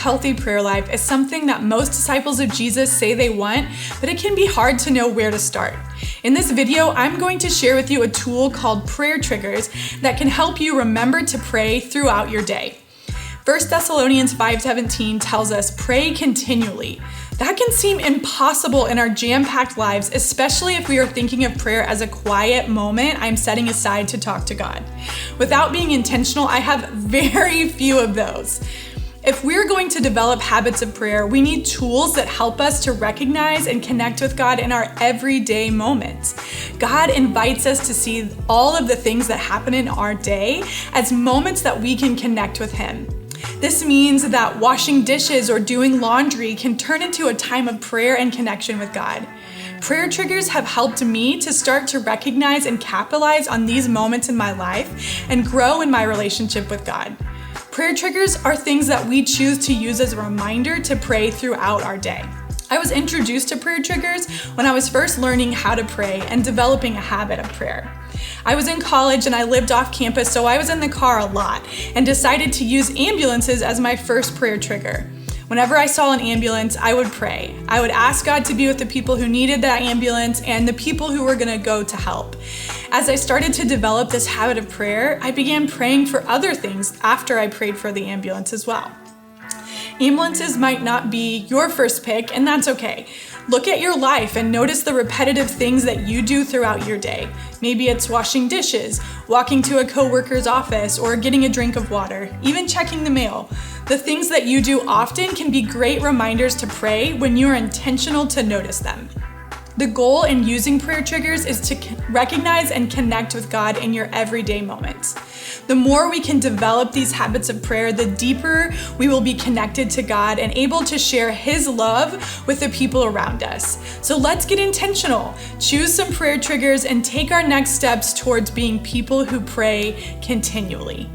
healthy prayer life is something that most disciples of Jesus say they want, but it can be hard to know where to start. In this video, I'm going to share with you a tool called Prayer Triggers that can help you remember to pray throughout your day. 1 Thessalonians 5:17 tells us, "Pray continually." That can seem impossible in our jam-packed lives, especially if we are thinking of prayer as a quiet moment I'm setting aside to talk to God. Without being intentional, I have very few of those. If we're going to develop habits of prayer, we need tools that help us to recognize and connect with God in our everyday moments. God invites us to see all of the things that happen in our day as moments that we can connect with Him. This means that washing dishes or doing laundry can turn into a time of prayer and connection with God. Prayer triggers have helped me to start to recognize and capitalize on these moments in my life and grow in my relationship with God. Prayer triggers are things that we choose to use as a reminder to pray throughout our day. I was introduced to prayer triggers when I was first learning how to pray and developing a habit of prayer. I was in college and I lived off campus, so I was in the car a lot and decided to use ambulances as my first prayer trigger. Whenever I saw an ambulance, I would pray. I would ask God to be with the people who needed that ambulance and the people who were gonna go to help. As I started to develop this habit of prayer, I began praying for other things after I prayed for the ambulance as well. Ambulances might not be your first pick, and that's okay. Look at your life and notice the repetitive things that you do throughout your day. Maybe it's washing dishes, walking to a coworker's office, or getting a drink of water, even checking the mail. The things that you do often can be great reminders to pray when you are intentional to notice them. The goal in using prayer triggers is to recognize and connect with God in your everyday moments. The more we can develop these habits of prayer, the deeper we will be connected to God and able to share His love with the people around us. So let's get intentional, choose some prayer triggers, and take our next steps towards being people who pray continually.